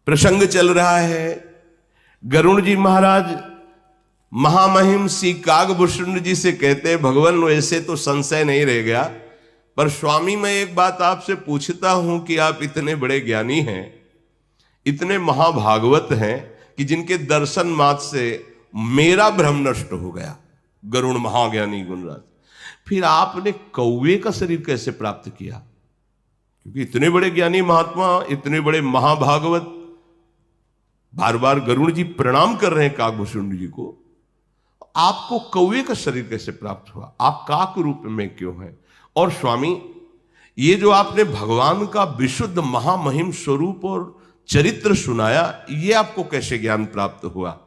प्रसंग चल रहा है। गरुड़ जी महाराज महामहिम श्री कागभूषुंड जी से कहते हैं, भगवान वैसे तो संशय नहीं रह गया, पर स्वामी मैं एक बात आपसे पूछता हूं कि आप इतने बड़े ज्ञानी हैं, इतने महाभागवत हैं कि जिनके दर्शन मात्र से मेरा भ्रम नष्ट हो गया। गरुड़ महाज्ञानी गुणराज, फिर आपने कौवे का शरीर कैसे प्राप्त किया? क्योंकि इतने बड़े ज्ञानी महात्मा, इतने बड़े महाभागवत, बार बार गरुड़ जी प्रणाम कर रहे हैं कागभूषुंड जी को, आपको कौवे का शरीर कैसे प्राप्त हुआ? आप काक रूप में क्यों हैं? और स्वामी ये जो आपने भगवान का विशुद्ध महामहिम स्वरूप और चरित्र सुनाया, ये आपको कैसे ज्ञान प्राप्त हुआ?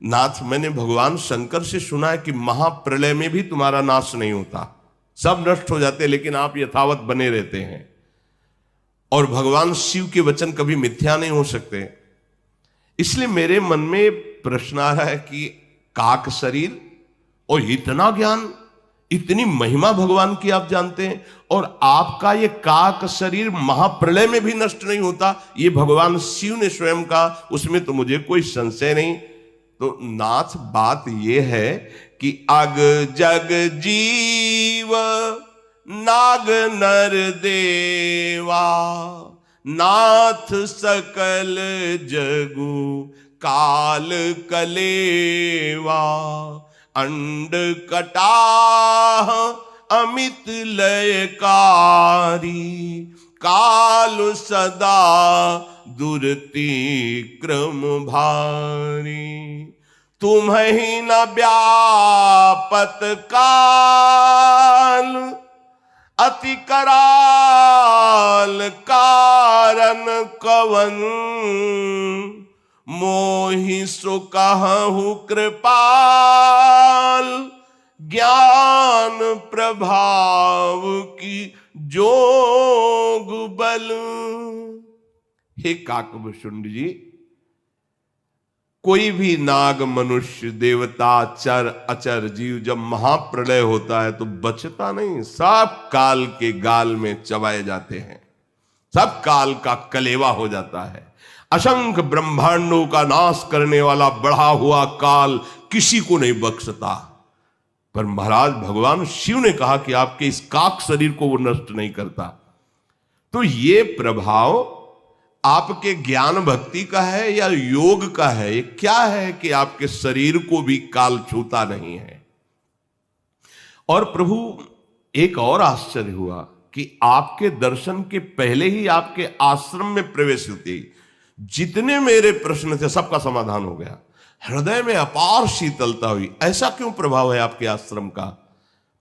नाथ, मैंने भगवान शंकर से सुना है कि महाप्रलय में भी तुम्हारा नाश नहीं होता, सब नष्ट हो जाते, लेकिन आप यथावत बने रहते हैं। और भगवान शिव के वचन कभी मिथ्या नहीं हो सकते। इसलिए मेरे मन में प्रश्न आ रहा है कि काक शरीर और इतना ज्ञान, इतनी महिमा भगवान की आप जानते हैं, और आपका ये काक शरीर महाप्रलय में भी नष्ट नहीं होता, ये भगवान शिव ने स्वयं कहा, उसमें तो मुझे कोई संशय नहीं। तो नाथ, बात ये है कि अग जग जीव नाग नर देवा, नाथ सकल जगु काल कलेवा, अंड कटाह अमित लयकारी, काल सदा दुरति क्रम भारी, तुम्हि न व्यापत काल, अति कराल कारण कवन, मोहि सो कहूँ कृपाल, ज्ञान प्रभाव की जोग बल। हे काकभूषुंड जी, कोई भी नाग, मनुष्य, देवता, चर अचर जीव जब महाप्रलय होता है तो बचता नहीं, सब काल के गाल में चबाए जाते हैं, सब काल का कलेवा हो जाता है। असंख्य ब्रह्मांडों का नाश करने वाला बढ़ा हुआ काल किसी को नहीं बख्शता। पर महाराज भगवान शिव ने कहा कि आपके इस काक शरीर को वो नष्ट नहीं करता। तो ये प्रभाव आपके ज्ञान भक्ति का है या योग का है? ये क्या है कि आपके शरीर को भी काल छूता नहीं है? और प्रभु एक और आश्चर्य हुआ कि आपके दर्शन के पहले ही आपके आश्रम में प्रवेश होते जितने मेरे प्रश्न थे सबका समाधान हो गया। हृदय में अपार शीतलता हुई। ऐसा क्यों प्रभाव है आपके आश्रम का?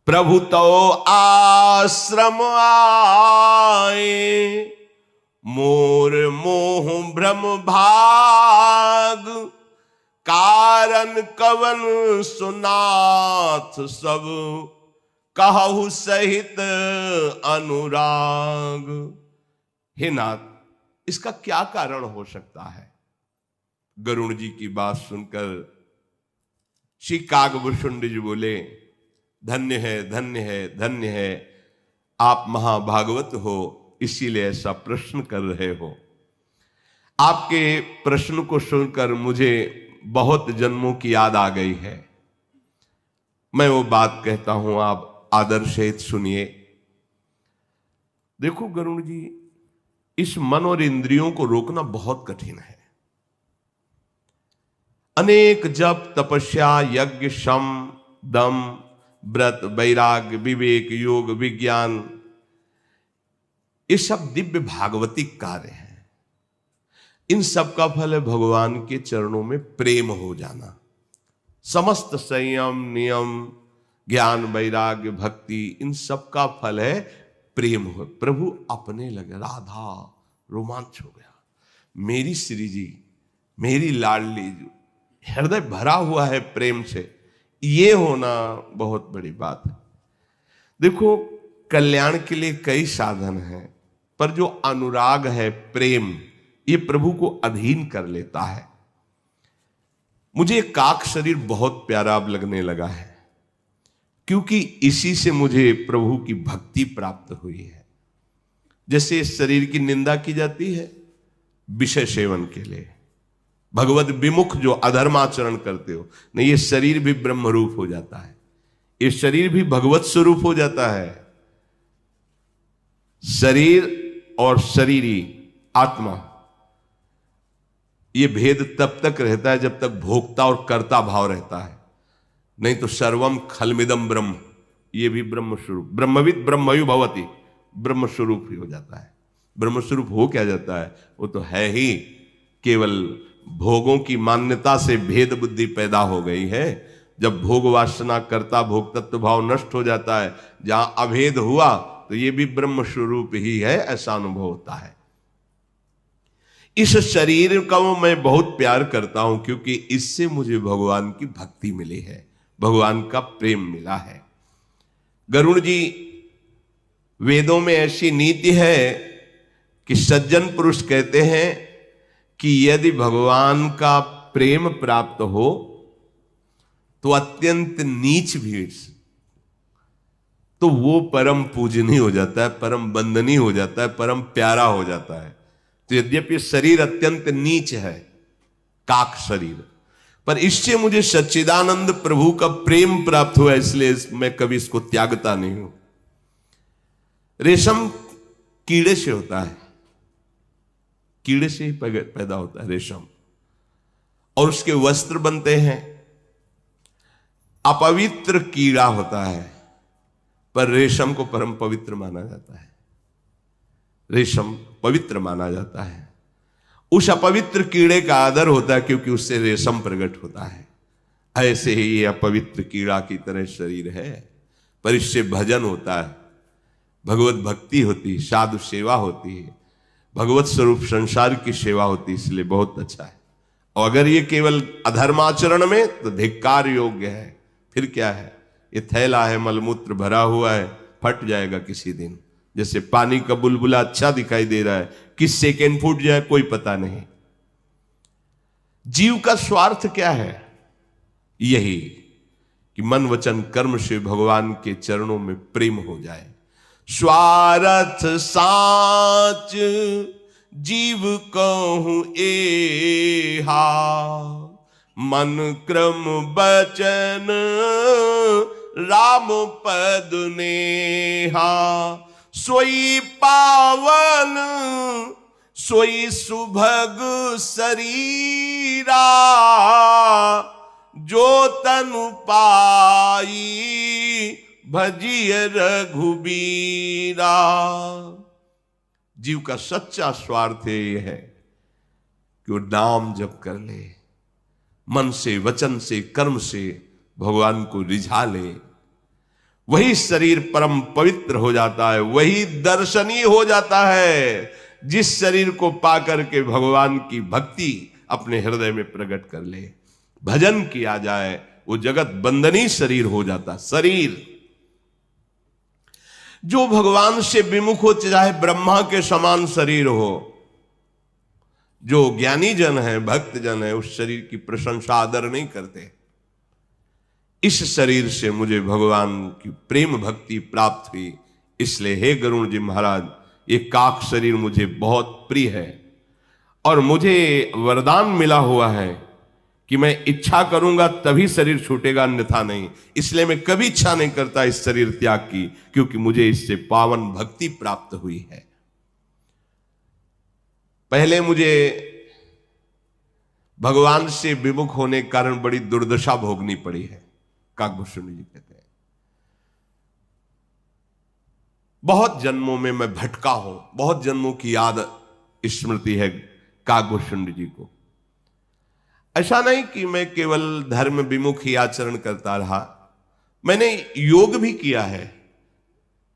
प्रभु तो आश्रम आए, मोर मोह भ्रम भाग, कारण कवन सुनाथ सब, कहु सहित अनुराग। हे नाथ, इसका क्या कारण हो सकता है? गरुड़ जी की बात सुनकर श्री कागभूषुंड जी बोले, धन्य है, धन्य है, धन्य है, आप महाभागवत हो, इसीलिए ऐसा प्रश्न कर रहे हो। आपके प्रश्न को सुनकर मुझे बहुत जन्मों की याद आ गई है। मैं वो बात कहता हूं, आप आदर सहित सुनिए। देखो गरुड़ जी, इस मन और इंद्रियों को रोकना बहुत कठिन है। अनेक जप, तपस्या, यज्ञ, शम, दम, व्रत, वैराग्य, विवेक, योग, विज्ञान, ये सब दिव्य भागवतिक कार्य हैं। इन सब का फल है भगवान के चरणों में प्रेम हो जाना। समस्त संयम, नियम, ज्ञान, वैराग्य, भक्ति, इन सब का फल है प्रेम हो। प्रभु अपने लगे, राधा रोमांच हो गया। मेरी श्री जी, मेरी लाडली जी, हृदय भरा हुआ है प्रेम से। ये होना बहुत बड़ी बात है। देखो, कल्याण के लिए कई साधन हैं, पर जो अनुराग है, प्रेम, ये प्रभु को अधीन कर लेता है। मुझे काक शरीर बहुत प्यारा अब लगने लगा है, क्योंकि इसी से मुझे प्रभु की भक्ति प्राप्त हुई है। जैसे इस शरीर की निंदा की जाती है विषय सेवन के लिए, भगवत विमुख जो अधर्माचरण करते हो, नहीं, ये शरीर भी ब्रह्म रूप हो जाता है, ये शरीर भी भगवत स्वरूप हो जाता है। शरीर और शरीरी आत्मा, ये भेद तब तक रहता है जब तक भोक्ता और कर्ता भाव रहता है, नहीं तो सर्वम खलमिदम ब्रह्म, ये भी ब्रह्म स्वरूप, ब्रह्मविद ब्रह्मयु भवति, ब्रह्म स्वरूप ही हो जाता है। ब्रह्म स्वरूप हो क्या जाता है? वो तो है ही, केवल भोगों की मान्यता से भेद बुद्धि पैदा हो गई है। जब भोग वासना कर्ता भोग तत्व भाव नष्ट हो जाता है, जहां अभेद हुआ, तो ये भी ब्रह्म स्वरूप ही है, ऐसा अनुभव होता है। इस शरीर का मैं बहुत प्यार करता हूं, क्योंकि इससे मुझे भगवान की भक्ति मिली है, भगवान का प्रेम मिला है। गरुड़ जी, वेदों में ऐसी नीति है कि सज्जन पुरुष कहते हैं कि यदि भगवान का प्रेम प्राप्त हो तो अत्यंत नीच भी तो वो परम पूजनीय हो जाता है, परम वंदनीय हो जाता है, परम प्यारा हो जाता है। तो यद्यपि शरीर अत्यंत नीच है, काक शरीर, पर इससे मुझे सच्चिदानंद प्रभु का प्रेम प्राप्त हुआ, इसलिए मैं कभी इसको त्यागता नहीं हूं। रेशम कीड़े से होता है, कीड़े से ही पैदा होता है रेशम, और उसके वस्त्र बनते हैं। अपवित्र कीड़ा होता है, पर रेशम को परम पवित्र माना जाता है, रेशम पवित्र माना जाता है। उस अपवित्र कीड़े का आदर होता है, क्योंकि उससे रेशम प्रकट होता है। ऐसे ही ये अपवित्र कीड़ा की तरह शरीर है, पर इससे भजन होता है, भगवत भक्ति होती है, साधु सेवा होती है, भगवत स्वरूप संसार की सेवा होती है, इसलिए बहुत अच्छा है। और अगर ये केवल अधर्माचरण में, तो धिक्कार योग्य है। फिर क्या है? ये थैला है, मलमूत्र भरा हुआ है, फट जाएगा किसी दिन। जैसे पानी का बुलबुला अच्छा दिखाई दे रहा है, किस सेकेंड फूट जाए कोई पता नहीं। जीव का स्वार्थ क्या है? यही कि मन वचन कर्म से भगवान के चरणों में प्रेम हो जाए। स्वार्थ साच जीव कहूं एहा, मन क्रम बचन राम पद नेहा। सोई पावन सोई सुभग शरीरा, जो तनु पाई भजिय रघुबीरा। जीव का सच्चा स्वार्थ यह है कि वो नाम जप कर ले, मन से वचन से कर्म से भगवान को रिझा ले। वही शरीर परम पवित्र हो जाता है, वही दर्शनीय हो जाता है। जिस शरीर को पाकर के भगवान की भक्ति अपने हृदय में प्रकट कर ले, भजन किया जाए, वो जगत बंदनी शरीर हो जाता। शरीर जो भगवान से विमुख हो, चाहे ब्रह्मा के समान शरीर हो, जो ज्ञानी जन है, भक्त जन है, उस शरीर की प्रशंसा आदर नहीं करते। इस शरीर से मुझे भगवान की प्रेम भक्ति प्राप्त हुई, इसलिए हे गरुड़ जी महाराज, ये काक शरीर मुझे बहुत प्रिय है। और मुझे वरदान मिला हुआ है कि मैं इच्छा करूंगा तभी शरीर छूटेगा, अन्यथा नहीं। इसलिए मैं कभी इच्छा नहीं करता इस शरीर त्याग की, क्योंकि मुझे इससे पावन भक्ति प्राप्त हुई है। पहले मुझे भगवान से विमुख होने के कारण बड़ी दुर्दशा भोगनी पड़ी है। काकभूषण जी कहते हैं, बहुत जन्मों में मैं भटका हूं, बहुत जन्मों की याद स्मृति है काकभूषण जी को। ऐसा नहीं कि मैं केवल धर्म विमुख ही आचरण करता रहा, मैंने योग भी किया है,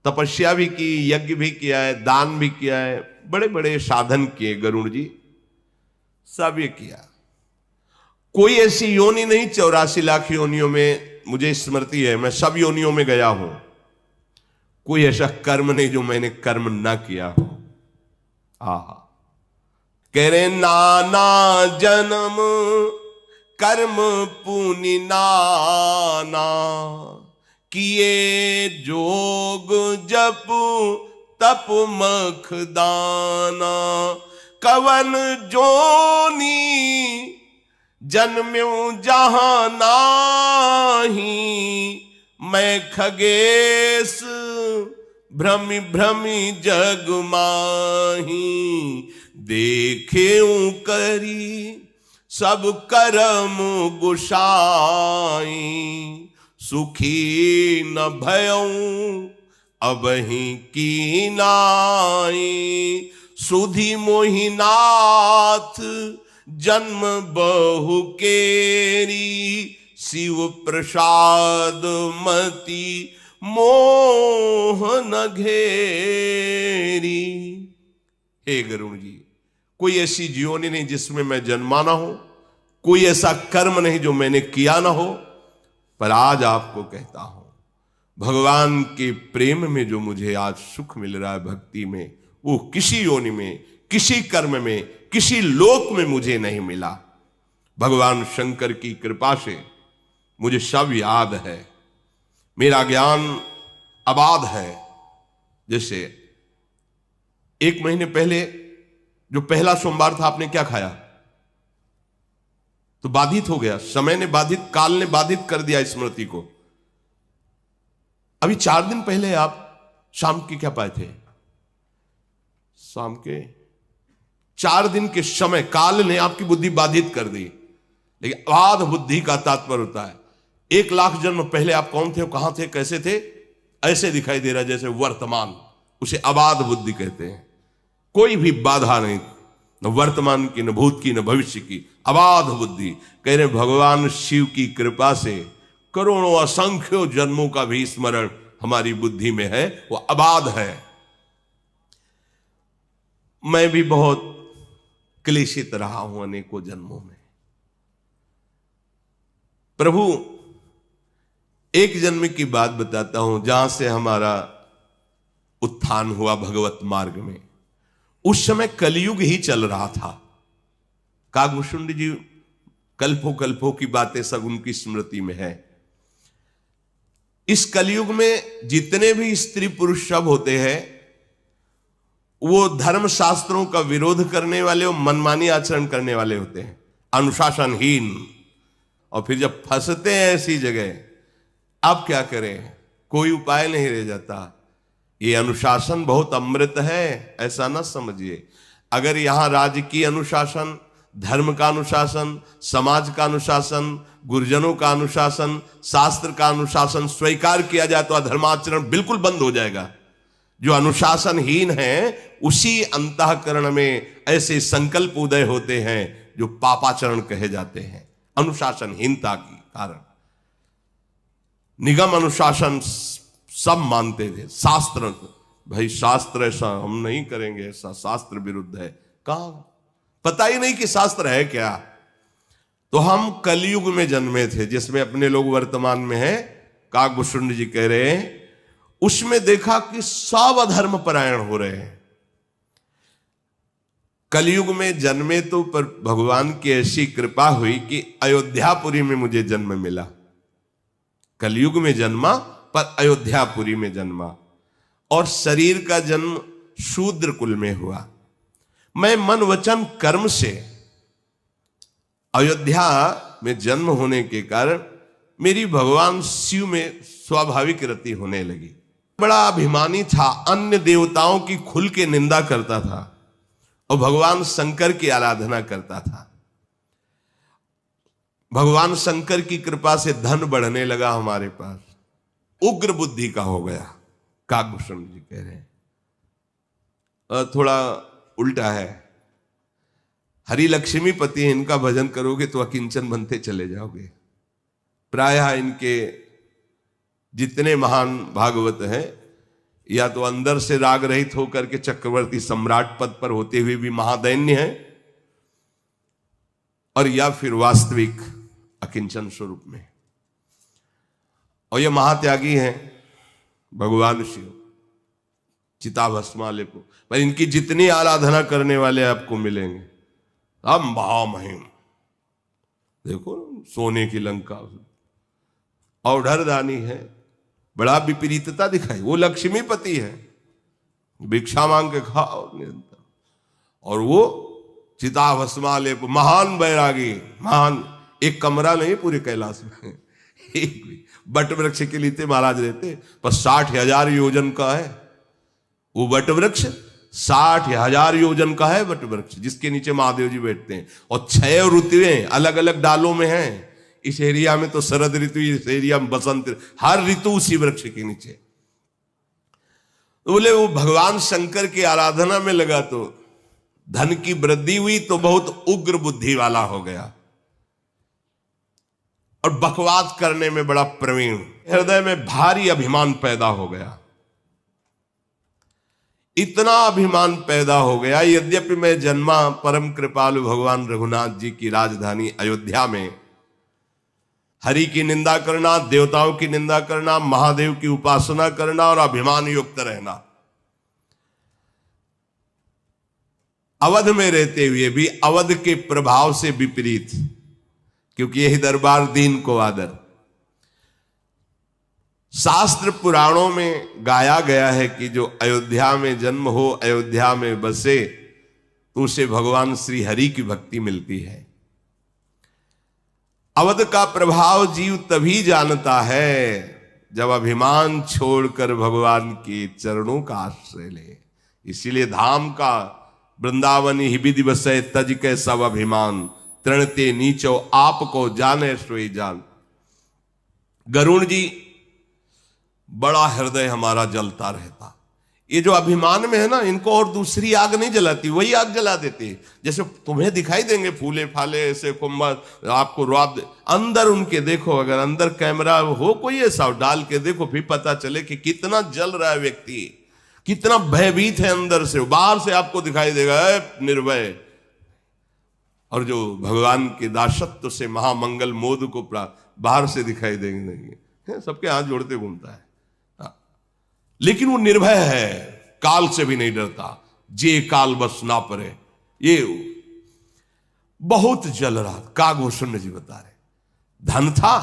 तपस्या भी की, यज्ञ भी किया है, दान भी किया है, बड़े बड़े साधन किए गरुड़ जी, सब ये किया। कोई ऐसी योनि नहीं, 84 लाख योनियों में मुझे स्मृति है, मैं सब योनियों में गया हूं। कोई ऐसा कर्म नहीं जो मैंने कर्म ना किया हो। आहा, कह रहे नाना जन्म कर्म पुनि नाना, किए जोग जप तप मख दाना। कवन जोनी जन्म्यूं जहां नाही, मैं खगेश भ्रमि भ्रमि जग माही, देखेऊं करी सब कर्म गुसाई, सुखी न भयऊं अबहि की नाई, सुधि मोहिनाथ जन्म बहु केरी, शिव प्रसाद मति मोह न घेरी। हे गरुण जी, कोई ऐसी जीवनी नहीं जिसमें मैं जन्मा ना हो, कोई ऐसा कर्म नहीं जो मैंने किया ना हो, पर आज आपको कहता हूं भगवान के प्रेम में जो मुझे आज सुख मिल रहा है भक्ति में, वो किसी योनि में, किसी कर्म में, किसी लोक में मुझे नहीं मिला। भगवान शंकर की कृपा से मुझे सब याद है, मेरा ज्ञान अबाध है। जैसे 1 महीने पहले जो पहला सोमवार था, आपने क्या खाया? तो बाधित हो गया, समय ने बाधित, काल ने बाधित कर दिया स्मृति को। अभी 4 दिन पहले आप शाम की क्या पाए थे? शाम के 4 दिन के समय काल ने आपकी बुद्धि बाधित कर दी। लेकिन अबाध बुद्धि का तात्पर्य होता है 1 लाख जन्म पहले आप कौन थे, कहां थे, कैसे थे, ऐसे दिखाई दे रहा जैसे वर्तमान, उसे अबाध बुद्धि कहते हैं। कोई भी बाधा नहीं, न वर्तमान की, न भूत की, न भविष्य की, अबाध बुद्धि। कह रहे भगवान शिव की कृपा से करोड़ों असंख्यों जन्मों का भी स्मरण हमारी बुद्धि में है, वो अबाध है। मैं भी बहुत क्लेशित रहा हूं अनेकों जन्मों में। प्रभु, एक जन्म की बात बताता हूं जहां से हमारा उत्थान हुआ भगवत मार्ग में। उस समय कलयुग ही चल रहा था। कागभूषुंड जी कल्पों कल्पों की बातें सब उनकी स्मृति में है। इस कलयुग में जितने भी स्त्री पुरुष सब होते हैं, वो धर्म शास्त्रों का विरोध करने वाले और मनमानी आचरण करने वाले होते हैं, अनुशासनहीन। और फिर जब फंसते हैं ऐसी जगह, अब क्या करें, कोई उपाय नहीं रह जाता। ये अनुशासन बहुत अमृत है, ऐसा ना समझिए। अगर यहां राजकीय अनुशासन, धर्म का अनुशासन, समाज का अनुशासन, गुरुजनों का अनुशासन, शास्त्र का अनुशासन स्वीकार किया जाए तो अधर्माचरण बिल्कुल बंद हो जाएगा। जो अनुशासनहीन है, उसी अंतःकरण में ऐसे संकल्प उदय होते हैं जो पापाचरण कहे जाते हैं, अनुशासनहीनता के कारण। निगम अनुशासन सब मानते थे, शास्त्र, भाई शास्त्र ऐसा हम नहीं करेंगे, ऐसा शास्त्र विरुद्ध है। कहां, पता ही नहीं कि शास्त्र है क्या। तो हम कलयुग में जन्मे थे जिसमें अपने लोग वर्तमान में हैं। कागभूषुंड जी कह रहे हैं उसमें देखा कि सब अधर्म परायण हो रहे हैं। कलयुग में जन्मे तो पर भगवान की ऐसी कृपा हुई कि अयोध्यापुरी में मुझे जन्म मिला। कलयुग में जन्मा पर अयोध्यापुरी में जन्मा, और शरीर का जन्म शूद्र कुल में हुआ। मैं मन वचन कर्म से अयोध्या में जन्म होने के कारण मेरी भगवान शिव में स्वाभाविक रति होने लगी। बड़ा अभिमानी था, अन्य देवताओं की खुल के निंदा करता था और भगवान शंकर की आराधना करता था। भगवान शंकर की कृपा से धन बढ़ने लगा हमारे पास, उग्र बुद्धि का हो गया। कागभूषण जी कह रहे हैं थोड़ा उल्टा है। हरि लक्ष्मीपति है, इनका भजन करोगे तो अकिंचन बनते चले जाओगे। प्रायः इनके जितने महान भागवत हैं, या तो अंदर से राग रहित होकर के चक्रवर्ती सम्राट पद पर होते हुए भी महादैन्य है, और या फिर वास्तविक अकिंचन स्वरूप में। और ये महात्यागी हैं भगवान शिव, चिताभस्माले को। पर इनकी जितनी आराधना करने वाले आपको मिलेंगे, अब महामहिम, देखो सोने की लंका, औढ़रदानी है, बड़ा विपरीतता दिखाई। वो लक्ष्मीपति है, भिक्षा मांग के खाओ निरंतर, और वो चिता भस्मालेप, महान बैरागी, महान, एक कमरा नहीं पूरे कैलाश में, एक बट वृक्ष के नीचे महाराज रहते, पर 60,000 योजन का है वो बट वृक्ष, 60,000 योजन का है बट वृक्ष, जिसके नीचे महादेव जी बैठते हैं। और 6 ऋतुएं अलग अलग डालों में हैं। इस एरिया में तो शरद ऋतु, इस एरिया में बसंत, हर ऋतु उसी वृक्ष के नीचे। तो बोले वो भगवान शंकर की आराधना में लगा तो धन की वृद्धि हुई, तो बहुत उग्र बुद्धि वाला हो गया और बकवास करने में बड़ा प्रवीण, हृदय में भारी अभिमान पैदा हो गया। इतना अभिमान पैदा हो गया, यद्यपि मैं जन्मा परम कृपालु भगवान रघुनाथ जी की राजधानी अयोध्या में, हरि की निंदा करना, देवताओं की निंदा करना, महादेव की उपासना करना और अभिमान युक्त रहना। अवध में रहते हुए भी अवध के प्रभाव से विपरीत, क्योंकि यही दरबार दीन को आदर। शास्त्र पुराणों में गाया गया है कि जो अयोध्या में जन्म हो, अयोध्या में बसे, तो उसे भगवान श्री हरि की भक्ति मिलती है। अवध का प्रभाव जीव तभी जानता है जब अभिमान छोड़कर भगवान के चरणों का आश्रय ले। इसीलिए धाम का वृंदावन ही विधि बसै तज के सब अभिमान, तृणते नीचो आपको जाने सोई जान। गरुण जी बड़ा हृदय हमारा जलता रहता। ये जो अभिमान में है ना, इनको और दूसरी आग नहीं जलाती, वही आग जला देती। जैसे तुम्हें दिखाई देंगे फूले फाले ऐसे कुंभ, आपको रौब, अंदर उनके देखो, अगर अंदर कैमरा हो कोई ऐसा डाल के देखो, फिर पता चले कि कितना जल रहा है व्यक्ति, कितना भयभीत है अंदर से। बाहर से आपको दिखाई देगा निर्भय, और जो भगवान के दासत्व से महामंगल मोद को बाहर से दिखाई देंगे नहीं, सबके हाथ जोड़ते घूमता है, लेकिन वो निर्भय है, काल से भी नहीं डरता। जे काल बस ना परे, ये बहुत जल रहा। कागभूषण जी बता रहे, धन था,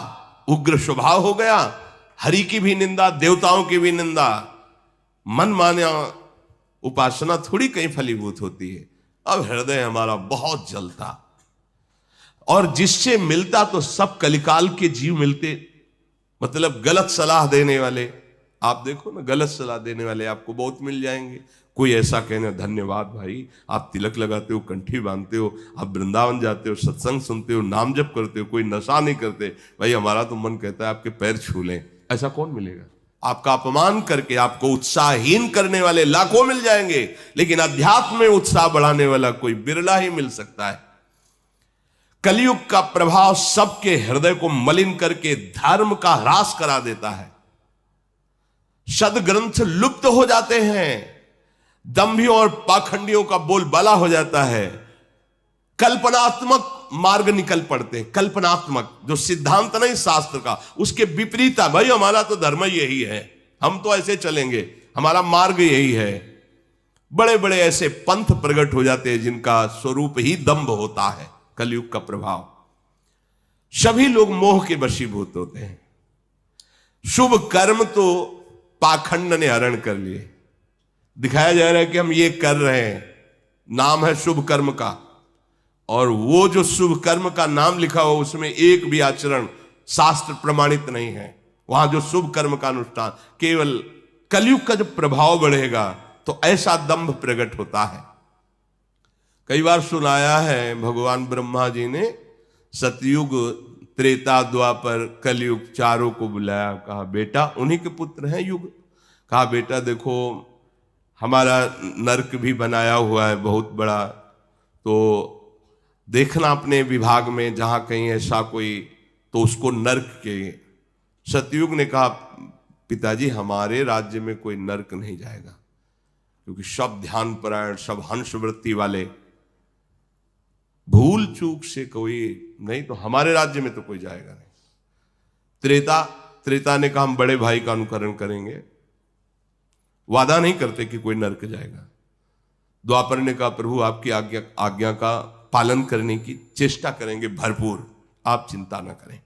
उग्र स्वभाव हो गया, हरि की भी निंदा, देवताओं की भी निंदा, मन माना उपासना थोड़ी कहीं फलीभूत होती है। अब हृदय हमारा बहुत जलता, और जिससे मिलता तो सब कलिकाल के जीव मिलते, मतलब गलत सलाह देने वाले। आप देखो ना, गलत सलाह देने वाले आपको बहुत मिल जाएंगे। कोई ऐसा कहना, धन्यवाद भाई, आप तिलक लगाते हो, कंठी बांधते हो, आप वृंदावन जाते हो, सत्संग सुनते हो, नाम जप करते हो, कोई नशा नहीं करते, भाई हमारा तो मन कहता है आपके पैर छू लें। ऐसा कौन मिलेगा? आपका अपमान करके आपको उत्साहहीन करने वाले लाखों मिल जाएंगे, लेकिन अध्यात्म में उत्साह बढ़ाने वाला कोई बिरला ही मिल सकता है। कलयुग का प्रभाव सबके हृदय को मलिन करके धर्म का ह्रास करा देता है। सदग्रंथ लुप्त हो जाते हैं, दंभियों और पाखंडियों का बोलबाला हो जाता है, कल्पनात्मक मार्ग निकल पड़ते हैं। कल्पनात्मक जो सिद्धांत नहीं शास्त्र का, उसके विपरीत, भाई हमारा तो धर्म यही है, हम तो ऐसे चलेंगे, हमारा मार्ग यही है। बड़े बड़े ऐसे पंथ प्रकट हो जाते हैं जिनका स्वरूप ही दंभ होता है। कलयुग का प्रभाव, सभी लोग मोह के वशीभूत होते हैं। शुभ कर्म तो पाखंड ने हरण कर लिए, दिखाया जा रहा है कि हम ये कर रहे हैं, नाम है शुभ कर्म का, और वो जो शुभ कर्म का नाम लिखा हो उसमें एक भी आचरण शास्त्र प्रमाणित नहीं है। वहां जो शुभ कर्म का अनुष्ठान, केवल कलयुग का जो प्रभाव बढ़ेगा तो ऐसा दंभ प्रकट होता है। कई बार सुनाया है, भगवान ब्रह्मा जी ने सतयुग, त्रेता, द्वापर, कलयुग चारों को बुलाया, कहा बेटा, उन्हीं के पुत्र हैं युग, कहा बेटा देखो हमारा नरक भी बनाया हुआ है बहुत बड़ा, तो देखना अपने विभाग में जहां कहीं ऐसा कोई, तो उसको नरक के। सतयुग ने कहा पिताजी हमारे राज्य में कोई नरक नहीं जाएगा, क्योंकि सब ध्यान परायण, सब हंस वृत्ति वाले, भूल चूक से कोई नहीं, तो हमारे राज्य में तो कोई जाएगा नहीं। त्रेता ने कहा हम बड़े भाई का अनुकरण करेंगे, वादा नहीं करते कि कोई नरक जाएगा। द्वापर ने कहा प्रभु आपकी आज्ञा का पालन करने की चेष्टा करेंगे भरपूर, आप चिंता ना करें।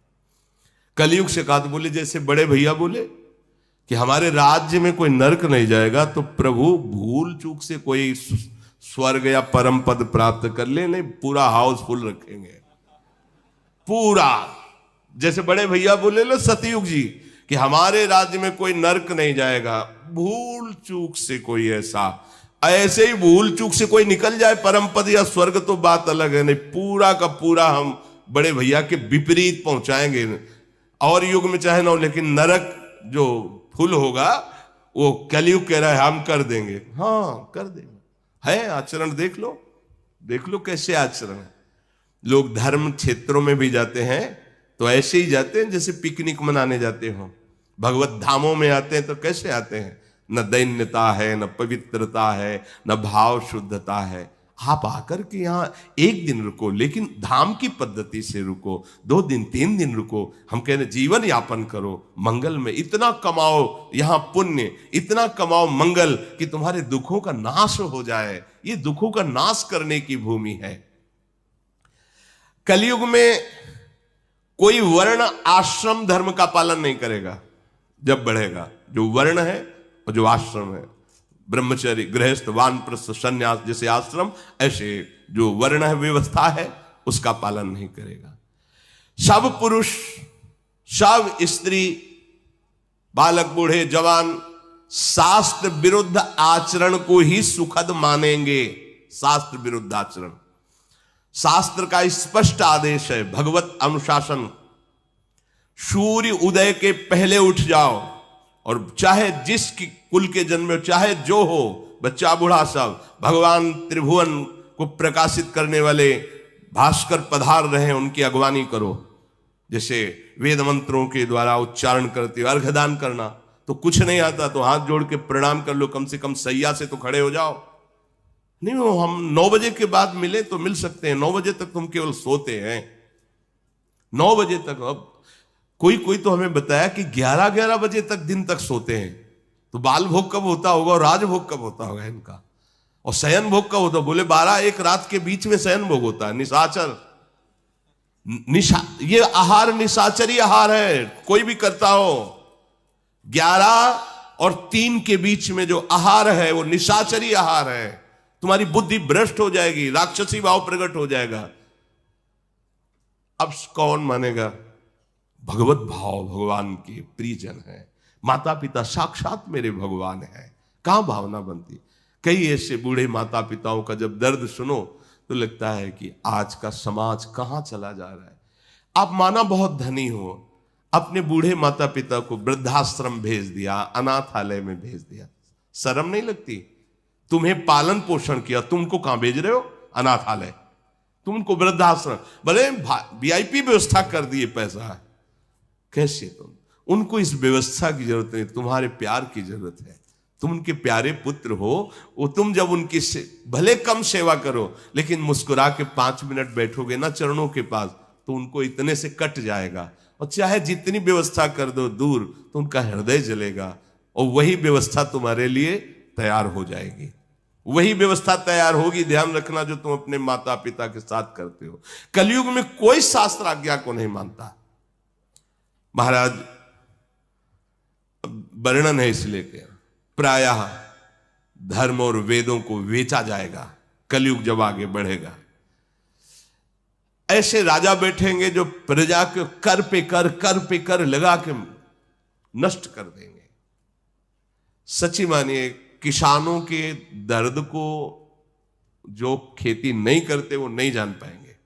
कलयुग से कहा तो बोले जैसे बड़े भैया बोले कि हमारे राज्य में कोई नरक नहीं जाएगा, तो प्रभु भूल चूक से कोई स्वर्ग या परम पद प्राप्त कर ले, नहीं पूरा हाउसफुल रखेंगे पूरा। जैसे बड़े भैया बोले लो सतयुग जी कि हमारे राज्य में कोई नरक नहीं जाएगा, भूल चूक से कोई ऐसे ही भूल चूक से कोई निकल जाए परम पद या स्वर्ग तो बात अलग है, नहीं पूरा का पूरा हम बड़े भैया के विपरीत पहुंचाएंगे। और युग में चाहे ना हो, लेकिन नरक जो फुल होगा वो कलयुग कह रहा है हम कर देंगे। हाँ कर देंगे, है आचरण देख लो कैसे आचरण है। लोग धर्म क्षेत्रों में भी जाते हैं तो ऐसे ही जाते हैं जैसे पिकनिक मनाने जाते हो। भगवत धामों में आते हैं तो कैसे आते हैं, न दैन्यता है, न पवित्रता है, न भाव शुद्धता है। आप आकर के यहाँ एक दिन रुको, लेकिन धाम की पद्धति से रुको, 2 दिन 3 दिन रुको। हम कह रहे जीवन यापन करो मंगल में, इतना कमाओ यहाँ पुण्य, इतना कमाओ मंगल कि तुम्हारे दुखों का नाश हो जाए। ये दुखों का नाश करने की भूमि है। कलयुग में कोई वर्ण आश्रम धर्म का पालन नहीं करेगा जब बढ़ेगा। जो वर्ण है और जो आश्रम है, ब्रह्मचर्य, गृहस्थ, वानप्रस्थ, संन्यास जैसे आश्रम, ऐसे जो वर्ण है व्यवस्था है उसका पालन नहीं करेगा। सब पुरुष, सब स्त्री, बालक, बूढ़े, जवान शास्त्र विरुद्ध आचरण को ही सुखद मानेंगे। शास्त्र विरुद्ध आचरण, शास्त्र का स्पष्ट आदेश है, भगवत अनुशासन। सूर्य उदय के पहले उठ जाओ, और चाहे जिस कुल के जन्म, चाहे जो हो, बच्चा बूढ़ा सब, भगवान त्रिभुवन को प्रकाशित करने वाले भास्कर पधार रहे, उनकी अगवानी करो। जैसे वेद मंत्रों के द्वारा उच्चारण करते, अर्घदान करना तो कुछ नहीं आता तो हाथ जोड़ के प्रणाम कर लो, कम से कम सैया से तो खड़े हो जाओ। नहीं वो हम 9 बजे के बाद मिले तो मिल सकते हैं, 9 बजे तक तुम केवल सोते हैं, 9 बजे तक। अब कोई तो हमें बताया कि 11 बजे तक दिन तक सोते हैं, तो बाल भोग कब होता होगा और राजभोग कब होता होगा इनका, और शयन भोग कब होता? बोले 12-1 रात के बीच में शयन भोग होता है। निशाचर, ये आहार निशाचरी आहार है, कोई भी करता हो। 11 और 3 के बीच में जो आहार है वो निशाचरी आहार है। तुम्हारी बुद्धि भ्रष्ट हो जाएगी, राक्षसी भाव प्रकट हो जाएगा। अब कौन मानेगा? भगवत भाव, भगवान के प्रियजन है, माता पिता साक्षात मेरे भगवान है, कहां भावना बनती। कई ऐसे बूढ़े माता पिताओं का जब दर्द सुनो तो लगता है कि आज का समाज कहां चला जा रहा है। आप माना बहुत धनी हो, अपने बूढ़े माता पिता को वृद्धाश्रम भेज दिया, अनाथालय में भेज दिया, शर्म नहीं लगती? तुम्हें पालन पोषण किया, तुमको कहां भेज रहे हो? अनाथालय। तुमको वृद्धाश्रम, भले वीआईपी व्यवस्था कर दिए, पैसा है, कैसे तुम? उनको इस व्यवस्था की जरूरत नहीं, तुम्हारे प्यार की जरूरत है। तुम उनके प्यारे पुत्र हो, वो तुम जब उनकी भले कम सेवा करो, लेकिन मुस्कुरा के 5 मिनट बैठोगे ना चरणों के पास, तो उनको इतने से कट जाएगा। और चाहे जितनी व्यवस्था कर दो दूर, तो उनका हृदय जलेगा, और वही व्यवस्था तुम्हारे लिए तैयार हो जाएगी। वही व्यवस्था तैयार होगी, ध्यान रखना, जो तुम अपने माता पिता के साथ करते हो। कलयुग में कोई शास्त्र आज्ञा को नहीं मानता। महाराज वर्णन है इसलिए कि प्रायः धर्म और वेदों को बेचा जाएगा कलयुग जब आगे बढ़ेगा। ऐसे राजा बैठेंगे जो प्रजा के कर पे कर लगा के नष्ट कर देंगे। सच्ची मानिए, किसानों के दर्द को जो खेती नहीं करते वो नहीं जान पाएंगे।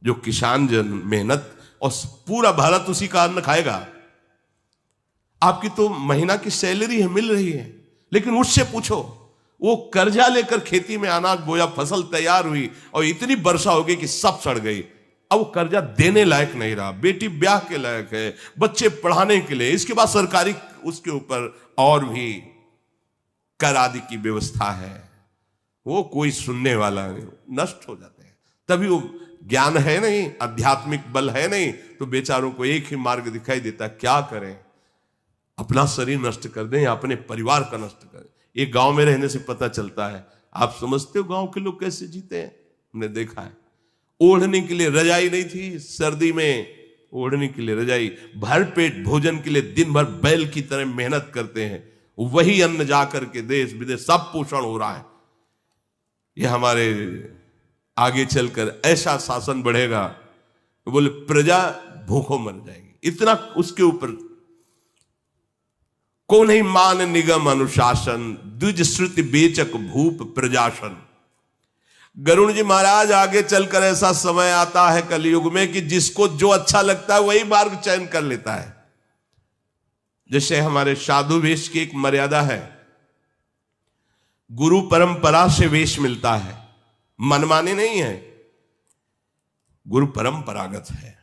जो किसान जन मेहनत, और पूरा भारत उसी का अन्न खाएगा। आपकी तो महीना की सैलरी है, मिल रही है, लेकिन उससे पूछो, वो कर्जा लेकर खेती में अनाज बोया, फसल तैयार हुई और इतनी वर्षा हो गई कि सब सड़ गई। अब वो कर्जा देने लायक नहीं रहा, बेटी ब्याह के लायक है, बच्चे पढ़ाने के लिए, इसके बाद सरकारी उसके ऊपर और भी कर आदि की व्यवस्था है, वो कोई सुनने वाला नहीं, नष्ट हो जाते हैं। तभी वो ज्ञान है नहीं, आध्यात्मिक बल है नहीं, तो बेचारों को एक ही मार्ग दिखाई देता, क्या करें? अपना शरीर नष्ट कर दें या अपने परिवार का नष्ट करें। एक गांव में रहने से पता चलता है। आप समझते हो गांव के लोग कैसे जीते हैं? हमने देखा है। ओढ़ने के लिए रजाई नहीं थी, सर्दी में ओढ़ने के लिए रजाई, भरपेट भोजन के लिए दिन भर बैल की तरह मेहनत करते हैं, वही अन्न जाकर के देश विदेश सब पोषण हो रहा है। ये हमारे आगे चलकर ऐसा शासन बढ़ेगा, बोले प्रजा भूखों मर जाएगी, इतना उसके ऊपर। को नहीं मान निगम अनुशासन, द्विज श्रुति बेचक भूप प्रजाशन। गरुण जी महाराज आगे चलकर ऐसा समय आता है कलयुग में कि जिसको जो अच्छा लगता है वही मार्ग चयन कर लेता है। जैसे हमारे साधु वेश की एक मर्यादा है, गुरु परंपरा से वेश मिलता है, मनमानी नहीं है, गुरु परंपरागत है।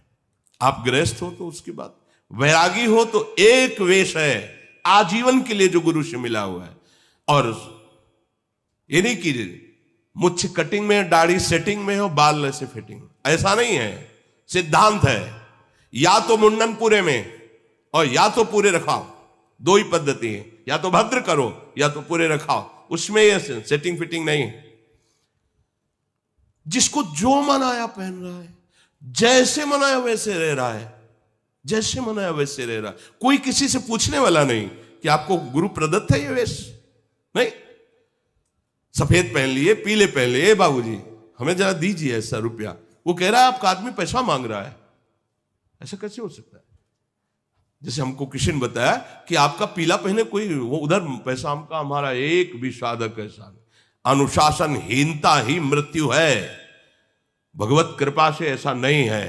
आप गृहस्थ हो तो उसकी बात, वैरागी हो तो एक वेश है आजीवन के लिए जो गुरु से मिला हुआ है। और ये नहीं कि मुच्छ कटिंग में, दाढ़ी सेटिंग में हो, बाल ऐसे फिटिंग, ऐसा नहीं है। सिद्धांत है, या तो मुंडन पूरे में और या तो पूरे रखाओ, दो ही पद्धति है, या तो भद्र करो या तो पूरे रखाओ, उसमें ये सेटिंग फिटिंग नहीं। जिसको जो मनाया पहन रहा है, जैसे मनाया वैसे रह रहा है, जैसे मनाया वैसे रह रहा है। कोई किसी से पूछने वाला नहीं कि आपको गुरु प्रदत्त है ये वेश, नहीं। सफेद पहन लिए, पीले पहन लिए, बाबूजी हमें जरा दीजिए ऐसा रुपया। वो कह रहा है आपका आदमी पैसा मांग रहा है, ऐसा कैसे हो सकता है? जैसे हमको किसी ने बताया कि आपका पीला पहने कोई, वो उधर पैसा हमका, हमारा एक भी साधक ऐसा नहीं। अनुशासनहीनता ही मृत्यु है, भगवत कृपा से ऐसा नहीं है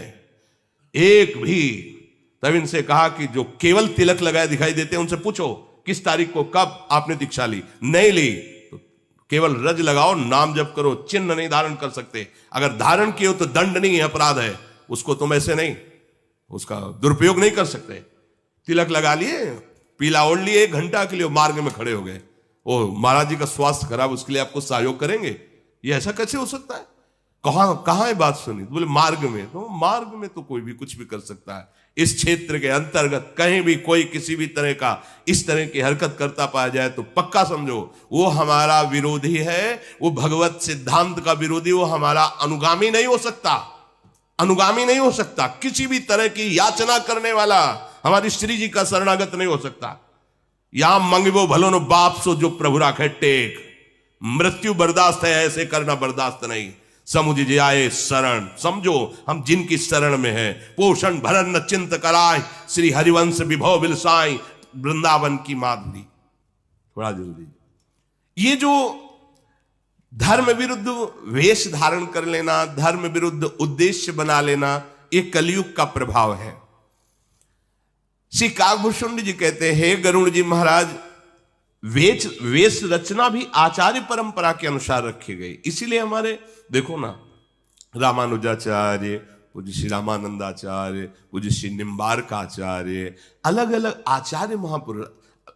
एक भी। तब इनसे कहा कि जो केवल तिलक लगाए दिखाई देते हैं उनसे पूछो किस तारीख को कब आपने दीक्षा ली, नहीं ली तो केवल रज लगाओ, नाम जप करो, चिन्ह नहीं धारण कर सकते। अगर धारण किए हो तो दंड नहीं है, अपराध है, उसको तुम ऐसे नहीं, उसका दुरुपयोग नहीं कर सकते। तिलक लगा लिए, पीला ओढ़ लिए, 1 घंटा के लिए मार्ग में खड़े हो गए, ओ महाराज जी का स्वास्थ्य खराब, उसके लिए आपको सहयोग करेंगे, ये ऐसा कैसे हो सकता है? कहां है बात सुनी? तो बोले मार्ग में। तो मार्ग में तो कोई भी कुछ भी कर सकता है। इस क्षेत्र के अंतर्गत कहीं भी कोई किसी भी तरह का इस तरह की हरकत करता पाया जाए तो पक्का समझो वो हमारा विरोधी है, वो भगवत सिद्धांत का विरोधी, वो हमारा अनुगामी नहीं हो सकता, अनुगामी नहीं हो सकता। किसी भी तरह की याचना करने वाला हमारी श्री जी का शरणागत नहीं हो सकता। यहां मंगवो भलो नो बाप सो जो प्रभु राखे टेक, मृत्यु बर्दाश्त है, ऐसे करना बर्दाश्त नहीं। समुझ आए शरण, समझो हम जिनकी शरण में है, पोषण भरण न चिंत कराए, श्री हरिवंश विभव बिलसाई, वृंदावन की माधुरी। थोड़ा जल्दी, ये जो धर्म विरुद्ध वेश धारण कर लेना, धर्म विरुद्ध उद्देश्य बना लेना, ये कलयुग का प्रभाव है। श्री काकभूषण जी कहते हैं, गरुण जी महाराज, वेश रचना भी आचार्य परंपरा के अनुसार रखी गई। इसीलिए हमारे देखो ना, रामानुजाचार्य, पूज्य श्री रामानंदाचार्य, पूज्य श्री निम्बारकाचार्य, अलग अलग आचार्य महापुरुष,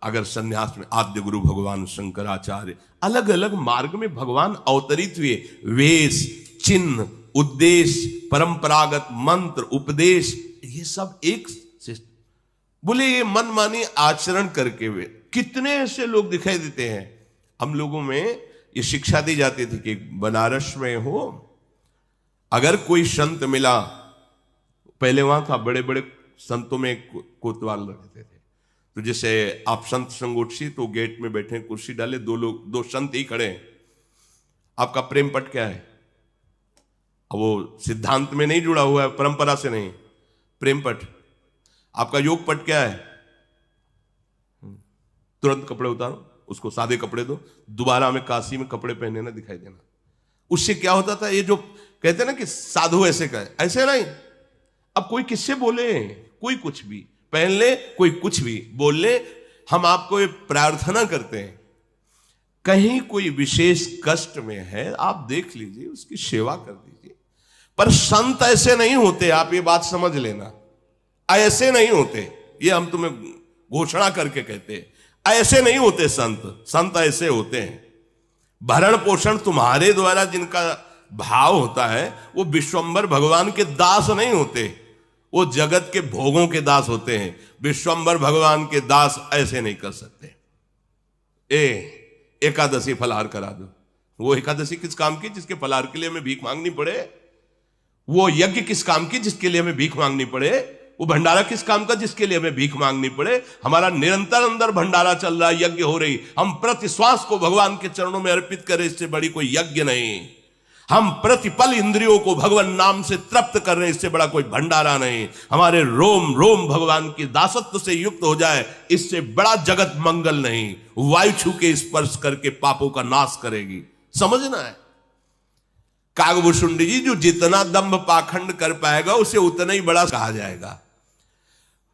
अगर संन्यास में आद्य गुरु भगवान शंकराचार्य, अलग अलग मार्ग में भगवान अवतरित हुए। वेश, चिन्ह, उद्देश्य, परंपरागत मंत्र, उपदेश, ये सब एक सिस्टम। बोले ये मनमानी आचरण करके हुए कितने ऐसे लोग दिखाई देते हैं। हम लोगों में ये शिक्षा दी जाती थी कि बनारस में हो, अगर कोई संत मिला, पहले वहां था बड़े बड़े संतों में कोतवाल रहते थे, तो जैसे आप संत संगोष्ठी, तो गेट में बैठे, कुर्सी डाले, दो संत ही खड़े, आपका प्रेम पट क्या है? अब वो सिद्धांत में नहीं जुड़ा हुआ है, परंपरा से नहीं, प्रेम पट। आपका योग पट क्या है? तुरंत कपड़े उतारो, उसको सादे कपड़े दो, दोबारा हमें काशी में कपड़े पहने ना दिखाई देना। उससे क्या होता था, ये जो कहते हैं ना कि साधु ऐसे कहे, ऐसे नहीं। अब कोई किससे बोले, कोई कुछ भी पहन ले, कोई कुछ भी बोल ले, हम आपको ये प्रार्थना करते हैं, कहीं कोई विशेष कष्ट में है, आप देख लीजिए, उसकी सेवा कर दीजिए। पर संत ऐसे नहीं होते, आप ये बात समझ लेना, ऐसे नहीं होते। ये हम तुम्हें घोषणा करके कहते हैं, ऐसे नहीं होते संत। संत ऐसे होते हैं, भरण पोषण तुम्हारे द्वारा जिनका भाव होता है, वो विश्वंभर भगवान के दास नहीं होते, वो जगत के भोगों के दास होते हैं। विश्वंभर भगवान के दास ऐसे नहीं कर सकते। एकादशी फलाहार करा दो, वो एकादशी किस काम की? जिसके फलाहार के लिए हमें भीख मांगनी पड़े। वो यज्ञ किस काम की? जिसके लिए हमें भीख मांगनी पड़े। वो भंडारा किस काम का जिसके लिए हमें भीख मांगनी पड़े? हमारा निरंतर अंदर भंडारा चल रहा है, यज्ञ हो रही, हम प्रति श्वास को भगवान के चरणों में अर्पित करें, इससे बड़ी कोई यज्ञ नहीं। हम प्रतिपल इंद्रियों को भगवान नाम से तृप्त कर रहे हैं, इससे बड़ा कोई भंडारा नहीं। हमारे रोम रोम भगवान की दासत्व से युक्त हो जाए, इससे बड़ा जगत मंगल नहीं। वायु छू के स्पर्श करके पापों का नाश करेगी, समझना है। कागभूषुंडी जी जो जितना दंभ पाखंड कर पाएगा उसे उतना ही बड़ा कहा जाएगा।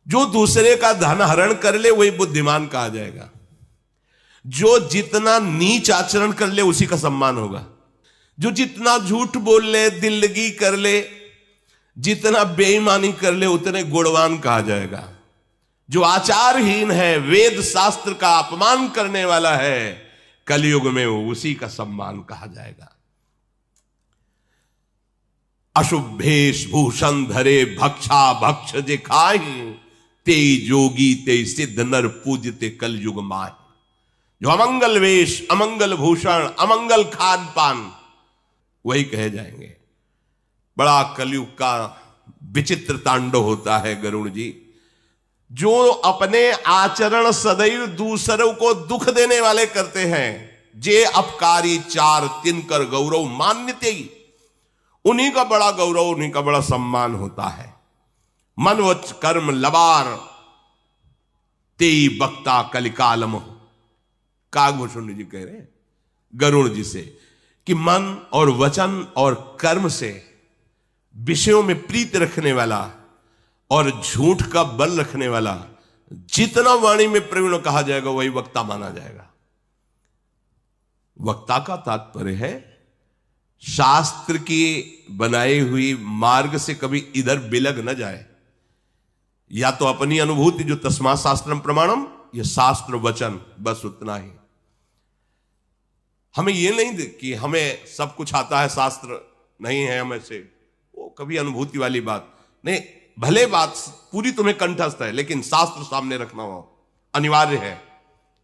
जो दूसरे का धन हरण कर ले वही बुद्धिमान कहा जाएगा। जो जितना नीच आचरण कर ले उसी का सम्मान होगा। जो जितना झूठ बोल ले, दिल्लगी कर ले, जितना बेईमानी कर ले, उतने गुणवान कहा जाएगा। जो आचारहीन है, वेद शास्त्र का अपमान करने वाला है, कलयुग में उसी का सम्मान कहा जाएगा। अशुभेश भूषण धरे भक्षा भक्ष जे खाहि, ते जोगी ते सिद्ध नर पूजते कलयुग माहि। जो अमंगल वेश, अमंगल भूषण, अमंगल खान पान, वही कहे जाएंगे। बड़ा कलयुग का विचित्र तांडव होता है गरुड़ जी। जो अपने आचरण सदैव दूसरों को दुख देने वाले करते हैं, जे अपकारी चार तिनकर गौरव मान्यते, उन्हीं का बड़ा गौरव, उन्हीं का बड़ा सम्मान होता है। मन वच कर्म लबार तेई बक्ता कलिकालम। कागभूषुंडी जी कह रहे हैं गरुड़ जी से कि मन और वचन और कर्म से विषयों में प्रीत रखने वाला और झूठ का बल रखने वाला जितना वाणी में प्रवीण कहा जाएगा वही वक्ता माना जाएगा। वक्ता का तात्पर्य है शास्त्र की बनाई हुई मार्ग से कभी इधर बिलग न जाए। या तो अपनी अनुभूति जो तस्मा शास्त्रम प्रमाणम, यह शास्त्र वचन, बस उतना ही। हमें यह नहीं कि हमें सब कुछ आता है, शास्त्र नहीं है हमें से, वो कभी अनुभूति वाली बात नहीं। भले बात पूरी तुम्हें कंठस्थ है, लेकिन शास्त्र सामने रखना हो अनिवार्य है।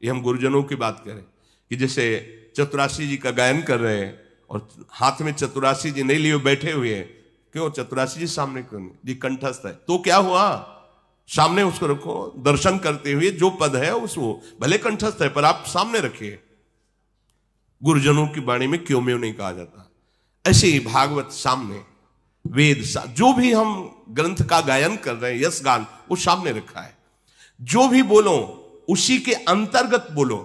ये हम गुरुजनों की बात करें कि जैसे चतुराशी जी का गायन कर रहे हैं और हाथ में चतुराशी जी नहीं लिए बैठे हुए हैं, क्यों? चतुराशी जी सामने क्यों जी कंठस्थ है, तो क्या हुआ? सामने उसको रखो, दर्शन करते हुए जो पद है उसको, भले कंठस्थ है पर आप सामने रखिए। गुरुजनों की वाणी में क्यों में नहीं कहा जाता। ऐसे ही भागवत सामने, वेद जो भी हम ग्रंथ का गायन कर रहे हैं, यश गान, वो सामने रखा है। जो भी बोलो उसी के अंतर्गत बोलो।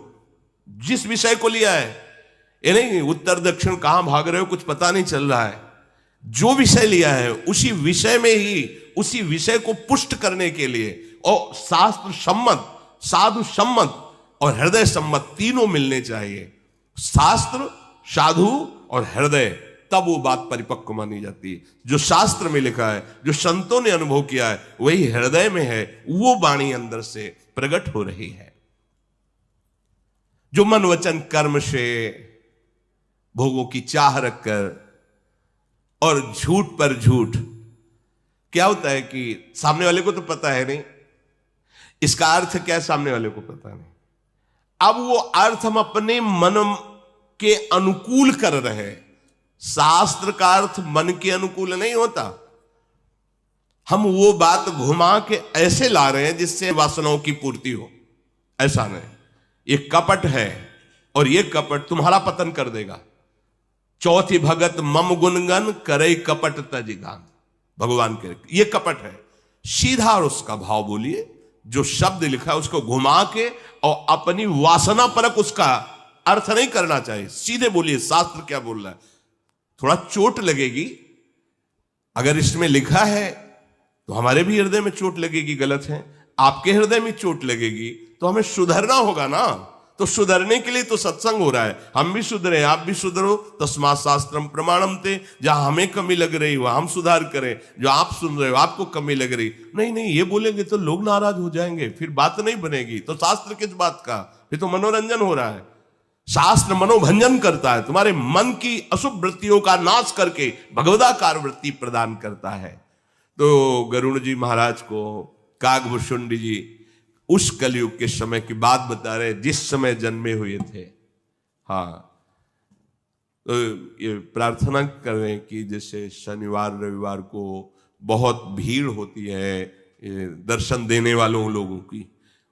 जिस विषय को लिया है, ये नहीं उत्तर दक्षिण कहां भाग रहे हो कुछ पता नहीं चल रहा है। जो विषय लिया है उसी विषय में ही, उसी विषय को पुष्ट करने के लिए, और शास्त्र सम्मत, साधु सम्मत और हृदय सम्मत तीनों मिलने चाहिए। शास्त्र, साधु और हृदय, तब वो बात परिपक्व मानी जाती है। जो शास्त्र में लिखा है, जो संतों ने अनुभव किया है, वही हृदय में है, वो वाणी अंदर से प्रकट हो रही है। जो मन वचन कर्म से भोगों की चाह रखकर और झूठ पर झूठ, क्या होता है कि सामने वाले को तो पता है नहीं इसका अर्थ क्या है, सामने वाले को पता नहीं। अब वो अर्थ हम अपने मन के अनुकूल कर रहे हैं। शास्त्र का अर्थ मन के अनुकूल नहीं होता। हम वो बात घुमा के ऐसे ला रहे हैं जिससे वासनाओं की पूर्ति हो, ऐसा नहीं। ये कपट है और ये कपट तुम्हारा पतन कर देगा। चौथी भगत मम गुणगन करे कपट तजिगान, भगवान के ये कपट है। सीधा और उसका भाव बोलिए, जो शब्द लिखा है उसको घुमा के और अपनी वासना परक उसका अर्थ नहीं करना चाहिए। सीधे बोलिए शास्त्र क्या बोल रहा है। थोड़ा चोट लगेगी, अगर इसमें लिखा है तो हमारे भी हृदय में चोट लगेगी, गलत है। आपके हृदय में चोट लगेगी तो हमें सुधरना होगा ना। तो सुधरने के लिए तो सत्संग हो रहा है, हम भी सुधरे, आप भी सुधरो। तस्मात् शास्त्रम प्रमाणम ते, जहां हमें कमी लग रही वहां हम सुधार करें। जो आप सुन रहे हो आपको कमी लग रही, नहीं ये बोलेंगे तो लोग नाराज हो जाएंगे, फिर बात नहीं बनेगी। तो शास्त्र किस बात का, फिर तो मनोरंजन हो रहा है। शास्त्र मनोभंजन करता है, तुम्हारे मन की अशुभ वृत्तियों का नाश करके भगवदाकार वृत्ति प्रदान करता है। तो गरुड़ जी महाराज को कागभूषुंडी जी उस कलयुग के समय की बात बता रहे जिस समय जन्मे हुए थे। हाँ, तो ये प्रार्थना कर रहे हैं कि जैसे शनिवार रविवार को बहुत भीड़ होती है, ये दर्शन देने वालों लोगों की,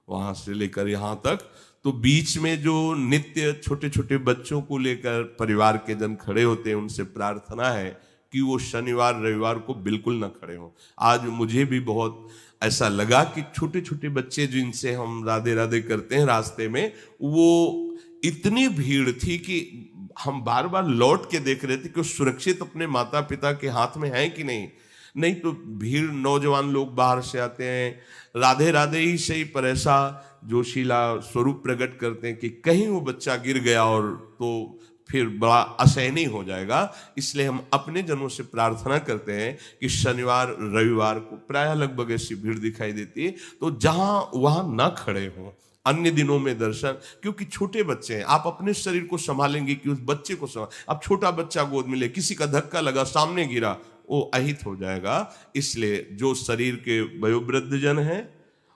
वहां से लेकर यहाँ तक। तो बीच में जो नित्य छोटे छोटे बच्चों को लेकर परिवार के जन खड़े होते हैं, उनसे प्रार्थना है कि वो शनिवार रविवार को बिल्कुल ना खड़े हों। आज मुझे भी बहुत ऐसा लगा कि छोटे छोटे बच्चे जिनसे हम राधे राधे करते हैं रास्ते में, वो इतनी भीड़ थी कि हम बार बार लौट के देख रहे थे कि वो सुरक्षित अपने माता पिता के हाथ में है कि नहीं। नहीं तो भीड़, नौजवान लोग बाहर से आते हैं, राधे राधे ही सही, पर ऐसा जोशीला स्वरूप प्रकट करते हैं कि कहीं वो बच्चा गिर गया और तो फिर बड़ा असहनीय हो जाएगा। इसलिए हम अपने जनों से प्रार्थना करते हैं कि शनिवार रविवार को प्रायः लगभग ऐसी भीड़ दिखाई देती है, तो जहां वहां ना खड़े हों, अन्य दिनों में दर्शन। क्योंकि छोटे बच्चे हैं, आप अपने शरीर को संभालेंगे कि उस बच्चे को संभाल। अब छोटा बच्चा गोद में ले, किसी का धक्का लगा, सामने गिरा, वो अहित हो जाएगा। इसलिए जो शरीर के वयोवृद्ध जन हैं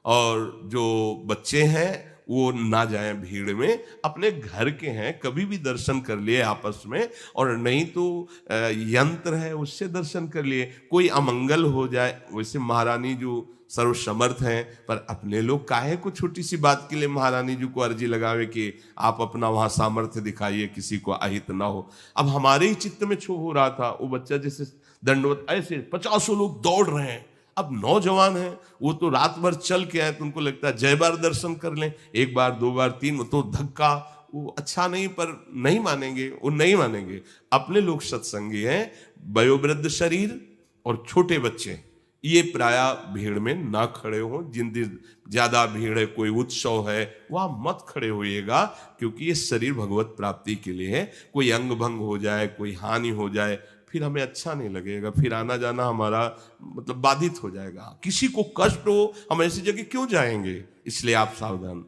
और जो बच्चे हैं वो ना जाएं भीड़ में, अपने घर के हैं कभी भी दर्शन कर लिए आपस में, और नहीं तो यंत्र है उससे दर्शन कर लिए। कोई अमंगल हो जाए, वैसे महारानी जो सर्वसमर्थ हैं, पर अपने लोग काहे को छोटी सी बात के लिए महारानी जी को अर्जी लगावे कि आप अपना वहां सामर्थ्य दिखाइए, किसी को अहित ना हो। अब हमारे ही चित्त में छो हो रहा था, वो बच्चा जैसे दंडवत, ऐसे 50 लोग दौड़ रहे हैं। अब नौजवान है, वो तो रात भर चल के आए, तो उनको लगता है जय बार दर्शन कर लें, एक बार दो बार तीन, तो धक्का वो अच्छा नहीं, पर नहीं मानेंगे, वो नहीं मानेंगे। अपने लोग सत्संगी हैं, वयोवृद्ध शरीर और छोटे बच्चे, ये प्रायः भीड़ में ना खड़े हो। जिन दिन ज्यादा भीड़ है, कोई उत्सव है, वहां मत खड़े होइएगा, क्योंकि ये शरीर भगवत प्राप्ति के लिए है। कोई अंग भंग हो जाए, कोई हानि हो जाए, फिर हमें अच्छा नहीं लगेगा, फिर आना जाना हमारा मतलब बाधित हो जाएगा। किसी को कष्ट हो, हम ऐसी जगह क्यों जाएंगे? इसलिए आप सावधान।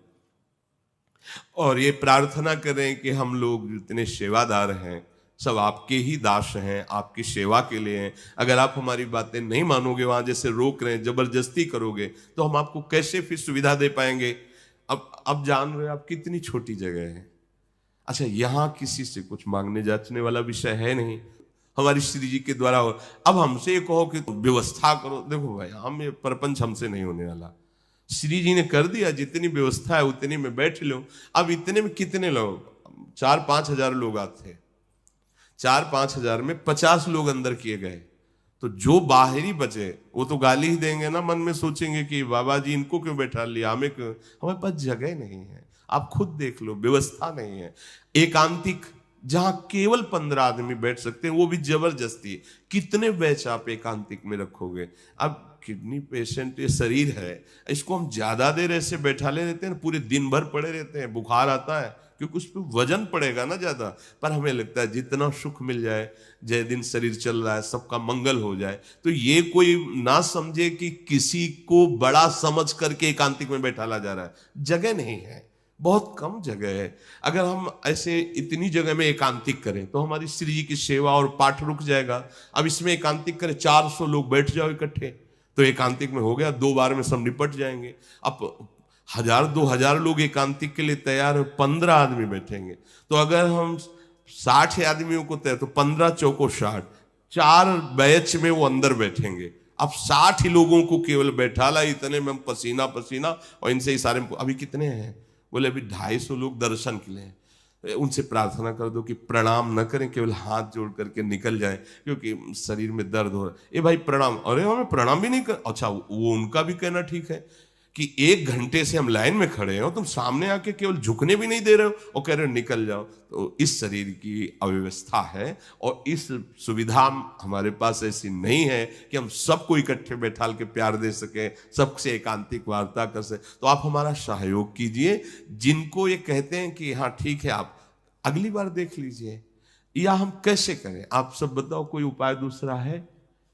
और ये प्रार्थना करें कि हम लोग जितने सेवादार हैं सब आपके ही दास हैं, आपकी सेवा के लिए हैं। अगर आप हमारी बातें नहीं मानोगे, वहां जैसे रोक रहे हैं, जबरदस्ती करोगे, तो हम आपको कैसे फिर सुविधा दे पाएंगे? अब जान रहे आप कितनी छोटी जगह है। अच्छा, यहां किसी से कुछ मांगने जांचने वाला विषय है नहीं, हमारी श्री जी के द्वारा। अब हमसे ये कहो कि व्यवस्था करो, देखो भाई, हम ये प्रपंच हमसे नहीं होने वाला। श्री जी ने कर दिया, जितनी व्यवस्था है उतनी में बैठ लो। अब इतने में कितने लोग, 4-5 हजार लोग आते हैं, 4-5 हजार में 50 लोग अंदर किए गए, तो जो बाहरी बचे वो तो गाली ही देंगे ना, मन में सोचेंगे कि बाबा जी इनको क्यों बैठा लिया, हमें क्यों, हमारे पास जगह नहीं है। आप खुद देख लो, व्यवस्था नहीं है। एकांतिक जहां केवल 15 आदमी बैठ सकते हैं, वो भी जबरदस्ती। कितने बैच आप एकांतिक में रखोगे? अब किडनी पेशेंट ये शरीर है, इसको हम ज्यादा देर ऐसे बैठा ले रहते हैं, पूरे दिन भर पड़े रहते हैं, बुखार आता है, क्योंकि उस पर वजन पड़ेगा ना ज्यादा। पर हमें लगता है जितना सुख मिल जाए, जय दिन शरीर चल रहा है, सबका मंगल हो जाए। तो ये कोई ना समझे कि किसी को बड़ा समझ करके एकांतिक में बैठाला जा रहा है। जगह नहीं है, बहुत कम जगह है। अगर हम ऐसे इतनी जगह में एकांतिक करें तो हमारी श्री जी की सेवा और पाठ रुक जाएगा। अब इसमें एकांतिक करें, 400 लोग बैठ जाओ इकट्ठे, तो एकांतिक में हो गया, 2 बार में सब निपट जाएंगे। अब 1000-2000 लोग एकांतिक के लिए तैयार है, 15 आदमी बैठेंगे। तो अगर हम 60 आदमियों को तैयार, तो 15 चौको 60, 4 बैच में वो अंदर बैठेंगे। अब 60 ही लोगों को केवल बैठा ला, इतने में हम पसीना पसीना, और इनसे इशारे में अभी कितने हैं? बोले अभी 250 लोग दर्शन के लिए। उनसे प्रार्थना कर दो कि प्रणाम न करें, केवल हाथ जोड़ करके निकल जाए, क्योंकि शरीर में दर्द हो रहा है। ए भाई प्रणाम, अरे हमें प्रणाम भी नहीं कर। अच्छा, वो उनका भी कहना ठीक है कि 1 घंटे से हम लाइन में खड़े हो, तुम सामने आके केवल झुकने भी नहीं दे रहे हो और कह रहे हो निकल जाओ। तो इस शरीर की अव्यवस्था है, और इस सुविधा हमारे पास ऐसी नहीं है कि हम सबको इकट्ठे बैठाल के प्यार दे सके, सबसे एकांतिक वार्ता कर सके। तो आप हमारा सहयोग कीजिए। जिनको ये कहते हैं कि हाँ ठीक है, आप अगली बार देख लीजिए, या हम कैसे करें, आप सब बताओ, कोई उपाय दूसरा है?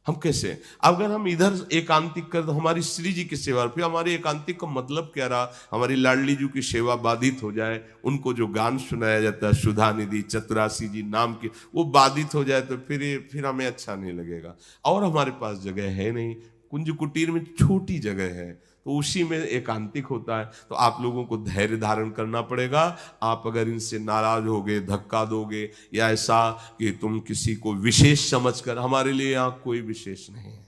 हम कैसे, अगर हम इधर एकांतिक कर तो हमारी श्री जी की सेवा, फिर हमारी एकांतिक का मतलब क्या रहा? हमारी लाडली जी की सेवा बाधित हो जाए, उनको जो गान सुनाया जाता है सुधा निधि चतुरासी जी नाम की, वो बाधित हो जाए, तो फिर हमें अच्छा नहीं लगेगा। और हमारे पास जगह है नहीं, कुंज कुटीर में छोटी जगह है, तो उसी में एकांतिक होता है। तो आप लोगों को धैर्य धारण करना पड़ेगा। आप अगर इनसे नाराज होगे, धक्का दोगे, या ऐसा कि तुम किसी को विशेष समझकर, हमारे लिए यहाँ कोई विशेष नहीं है।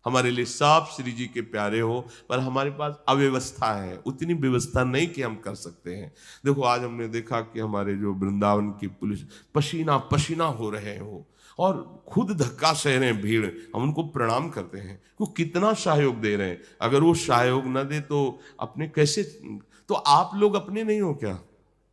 हमारे लिए सब श्री जी के प्यारे हो, पर हमारे पास अव्यवस्था है, उतनी व्यवस्था नहीं कि हम कर सकते हैं। देखो आज हमने देखा कि हमारे जो वृंदावन की पुलिस पसीना पसीना हो रहे हो और खुद धक्का सह रहे हैं, भीड़, हम उनको प्रणाम करते हैं, वो कितना सहयोग दे रहे हैं। अगर वो सहयोग न दे तो अपने कैसे, तो आप लोग अपने नहीं हो क्या?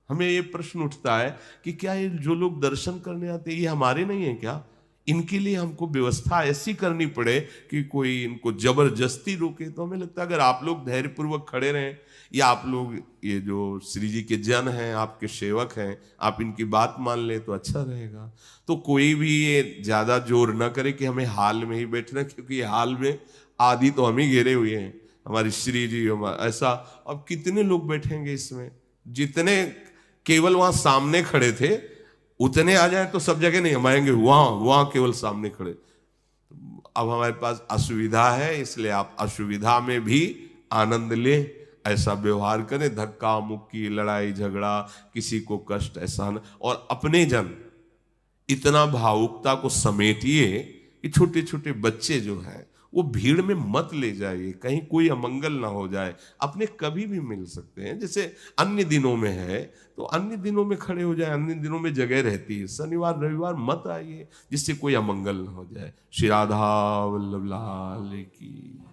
हमें ये प्रश्न उठता है कि क्या ये जो लोग दर्शन करने आते हैं ये हमारे नहीं है क्या? इनके लिए हमको व्यवस्था ऐसी करनी पड़े कि कोई इनको जबरदस्ती रोके? तो हमें लगता है अगर आप लोग धैर्यपूर्वक खड़े रहें, या आप लोग ये जो श्री जी के जन हैं, आपके सेवक हैं, आप इनकी बात मान लें तो अच्छा रहेगा। तो कोई भी ये ज्यादा जोर ना करे कि हमें हाल में ही बैठना, क्योंकि हाल में आदि तो हम ही घेरे हुए हैं, हमारी श्री जी हमारा ऐसा। अब कितने लोग बैठेंगे इसमें? जितने केवल वहां सामने खड़े थे उतने आ जाए तो सब जगह नहीं हम आएंगे, वहां केवल सामने खड़े। अब हमारे पास असुविधा है, इसलिए आप असुविधा में भी आनंद लें, ऐसा व्यवहार करें। धक्का मुक्की, लड़ाई झगड़ा, किसी को कष्ट ऐसा न, और अपने जन इतना भावुकता को समेटिए कि छोटे छोटे बच्चे जो हैं वो भीड़ में मत ले जाइए, कहीं कोई अमंगल ना हो जाए। अपने कभी भी मिल सकते हैं, जैसे अन्य दिनों में है तो अन्य दिनों में खड़े हो जाए, अन्य दिनों में जगह रहती है। शनिवार रविवार मत आइए जिससे कोई अमंगल ना हो जाए। श्री राधा वल्लभ लाल की।